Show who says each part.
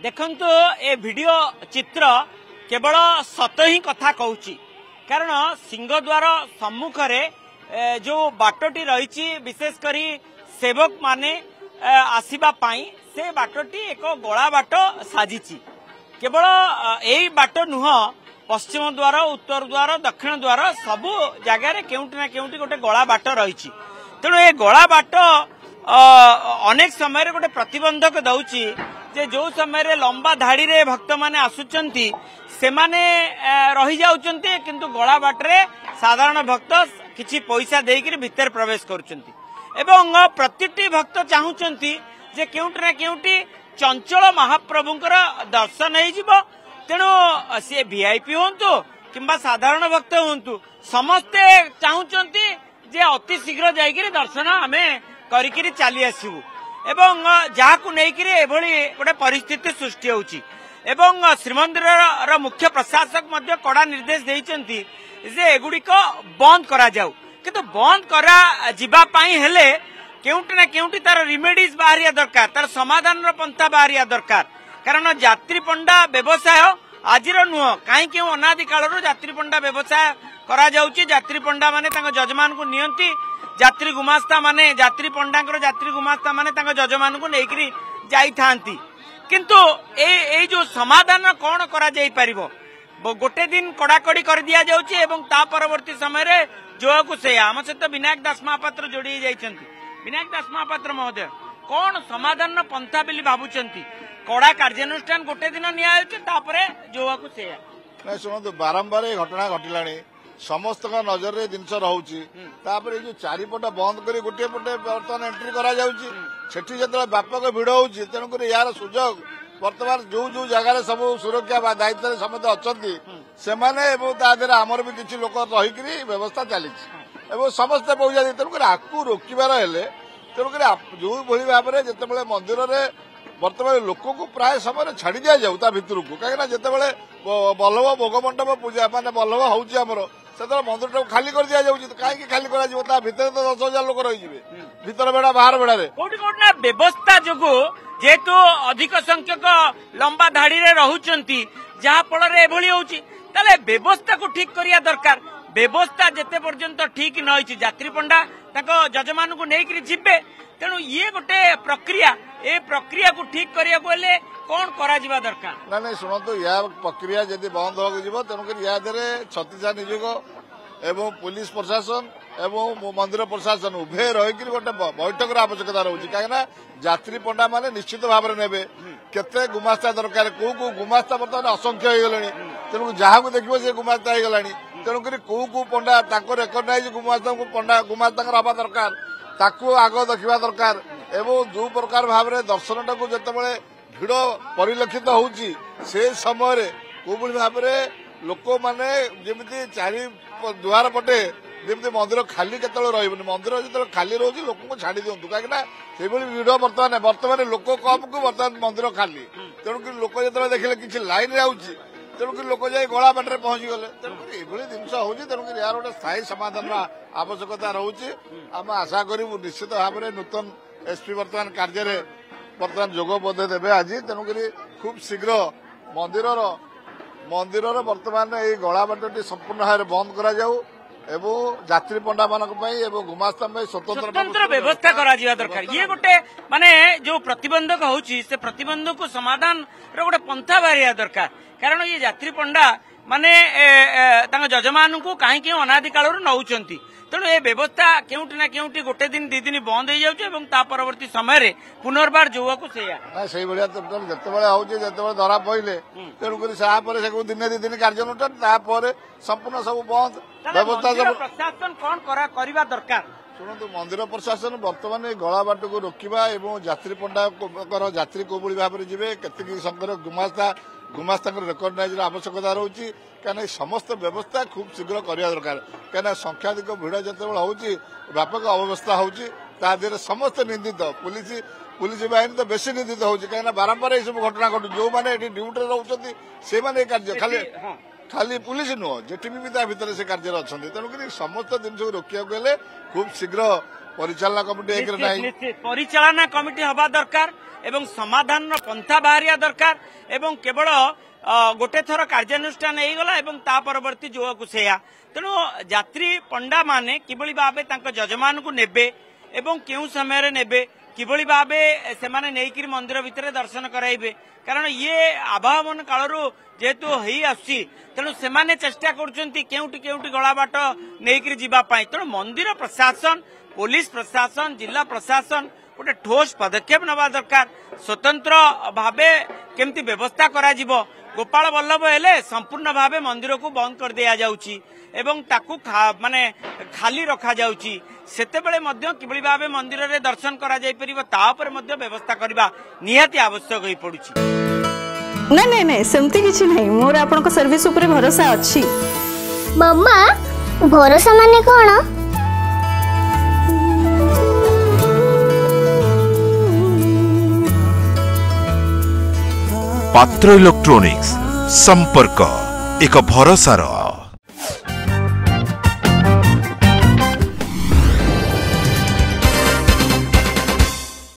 Speaker 1: देखंतु ए वीडियो चित्र केवल सत ही कथा कहूची कारण सिंहद्वार सम्मुख जो बाटटी रही विशेष करी सेवक माने आसीबा पाई से बाटटी एक गला बाट साजी केवल यही बाट नुह पश्चिम द्वार उत्तर द्वार दक्षिण द्वार सबु जगार केउटी ना केउटी गोटे गला बाट रही तेणु ये गला बाट अनेक समय गोटे प्रतिबंधक दउची जे जो समय लंबा धाड़ी रे भक्त माने आसुचंती से माने रही जाउचंती किंतु गला बाटरे साधारण भक्त किछि पैसा देकर भीतर प्रवेश करुचंती एवं प्रतिटी भक्त चाहूचंती जे केउटी ना केउटी चंचल महाप्रभुंकर दर्शन हो जिवो तेणु सी वीआईपी होंतु किंबा साधारण भक्त होंतु समस्ते चाहूचंती जे अति शीघ्र जाइकिरी दर्शन आमे करिकिरी चली आसीबु एवं जहाकु नेइकिरी एभली गोटे परिस्थिति सृष्टि होउची एवं श्रीमंदिर मुख्य प्रशासक मध्य कड़ा निर्देश देइचंती जे एगुडिक बंद करा जाऊ किंतु बंद करा जिबा पाई हेले केउटी ना केउटी तार रिमेडीज बाहरिया दरकार तार समाधान पंथा बाहरिया दरकार कारण यात्री पंडा व्यवसाय आजिर नुह कहीं क्यों अनादि कालर यात्री पंडा व्यवसाय करा जाउची यात्री पंडा माने तांको जजमान को नियंती यात्री गुमास्ता माने यात्री पंडांकर यात्री गुमास्ता माने तांको जजमान को नेइकरी जाई थांती किंतु ए जो समाधान कौन करा जाई परिबो गोटे दिन कड़ाकड़ी कर दिया जाउची एवं ता परवर्ती समय रे जो को से आम सहित विनायक दास महापात्र जोड़ी जाइछंती विनायक दास महापात्र महोदय कौन समाधान पंथा बोली भावुचंती कड़ा कार्यानुष्ठान गोटे दिन निया तापरे जो को से
Speaker 2: नहीं शुणु बारंबार ये घटना घटिलानी समस्त नजर रे जिनस रहुची तापर जो चारिपट बंद करी गोटे पटे बर्तमान एंट्री करा जाउची सेठी जतले व्यापक भिड़ होउची तेणु करी यार सुजोग वर्तमान जो जो जगह सब सुरक्षा दायित्व समस्त अच्छी से आमर भी किसी लोक रही व्यवस्था चली समस्ते पहुंचा तेणुक आपको रोकबार हेले तेणुक जो भाई भाव में जिते मंदिर में वर्तमान लोक को प्राय समय छाड़ी दि जाऊ भितर को कहीं जिते बल्लभ भोग मंडप पूजा मान बल्लभ होमर से मंदिर टाक खाली कर दि जाऊँ कहीं खाली कर भितर तो 10,000 लोक रही भितर बेड़ा बाहर बेड़े
Speaker 1: व्यवस्था जो जेहेतु अधिक संख्यक लंबा धाड़ी रे रहउचंती जहा फल एभली होउची ताले व्यवस्था को ठीक करिया दरकार व्यवस्था जेते पर्यंत ठीक न होइची यात्री पंडा ताको जजमान को नेइकरी जिबे तेणु ये गोटे प्रक्रिया ए प्रक्रिया को ठीक करिया बोले कौन करा जिबा दरकार
Speaker 2: ना नहीं शुणु या प्रक्रिया जदि बंद हो तेणुक या छत्तीसा नियोग एवं पुलिस प्रशासन एवं मंदिर प्रशासन उभय रही गोटे बैठक आवश्यकता रोचे कहीं यात्री पंडा माने निश्चित भाव में ने केते गुमास्ता दरकार कौ कौ गुमास्ता बर्तमान असंख्य हो गले तेणु जहाँ को देखिए से गुमास्ता हो गला तेणुक कौ कौ पंडा रेकग्नाइज गुमास्ता को पंडा गुमास्ता हवा दरकार ताकू आग देखा दरकार एवं जो प्रकार भाव में दर्शन टाक जिते भिड़ परिलक्षित होउची से समय को भाव में लोक मैंने जमी चारि दुआर पटे जमी मंदिर खाली केत मंदिर जो खाली रोज लोक को छाड़ी दिंतु कहीं भिड़ बर्तमान लोक कम को बर्तमान मंदिर खाली तेणुक लोक जो देखिले कि लाइन आउची तेणुक लोक जाए गला बाटे पहुंची गले तेणुक ये जिनस हो तेणुक यार गोटे स्थायी समाधान आवश्यकता रोचे आम आशा करूँ निश्चित भाव में नूतन एसपी बर्तमान कार्य बर्तमान जोगबद्ध देवे आज तेणुक खूब शीघ्र मंदिर बर्तमान ये गला बाटी संपूर्ण भाव में बंद करा जाऊ एवं यात्री पंडा मान गुमास्ता
Speaker 1: स्वतंत्र व्यवस्था करा दरकार ये गोटे माने जो प्रतिबंधक होची से प्रतिबंधक को समाधान गोटे पंथा बाहरिया दरकार कारण ये यात्री पंडा माने जजमान को कहीं क्यों अनादि काल नौचंती तेणु ये व्यवस्था केउटी ना केउटी गोटे दिन 2 दिन बंद हो जाउचे परवर्ती समय पुनर्बार जो को
Speaker 2: से जिते धरा पड़े तेणुक दिन 2 दिन कार्यानुष्ठान संपूर्ण सब बंद व्यवस्था
Speaker 1: प्रशासन कौन करवा दरकार
Speaker 2: शुणु मंदिर प्रशासन बर्तमान गला बाट को रोकवा यात्री पंडा यात्री को भाव में जी केत संख्या गुमास्ता रेकग्नाइज आवश्यकता रोचे कहीं समस्त व्यवस्था खूब शीघ्र करवा दरकार कहीं संख्याधिक भिड़ जो होची व्यापक अव्यवस्था होती समस्त निंदित पुलिस बाहिनी तो बेसी निंदित होची कहीं बारंबार ये सब घटना घटू जो मैंने ड्यूटी रोचे से कार्य खाली पुलिस नुह जेटी भी भितर से कार्य अच्छा तेणुक समस्त जिन रोक खूब शीघ्र परिचालना कमिटी एक
Speaker 1: परिचालना कमिटी हवा दरकार एवं समाधान पंथा बाहरिया दरकार एवं केवल गोटे थर कार्यानुष्ठान होगला एवं ता परवर्ती जो को सेया तेणु यात्री पंडा माने किभली भाबे तांको जजमान को नेबे एवं केउ समय रे नेबे किभली भाबे से माने नेकिर मंदिर भितर दर्शन कराइबे कारण ये आवाहन कालरू जेहेतु हई आसी तेणु से माने चेष्टा करछंती केउटी केउटी गला बाट नेकिर जीवा पाई तेणु मंदिर प्रशासन पुलिस प्रशासन जिला प्रशासन गोटे ठोस पदक्षेप नवा दरकार स्वतंत्र भावे केमती व्यवस्था करा जिवो गोपाल वल्लभ हेले संपूर्ण भावे मंदिर को बंद कर दिया जाउची एवं ताकू माने खाली रखा जाउची सेतेबेले मध्य किभली भावे मंदिर रे दर्शन करा जाई परिबो ता ऊपर मध्य व्यवस्था करबा निहाती आवश्यक होई पडुची
Speaker 3: नहीं नहीं नहीं सेमती किछि नहीं मोर आपन को सर्विस ऊपर भरोसा अछि
Speaker 4: मम्मा भरोसा माने कोन
Speaker 5: पात्र इलेक्ट्रॉनिक्स संपर्क एक भरोसार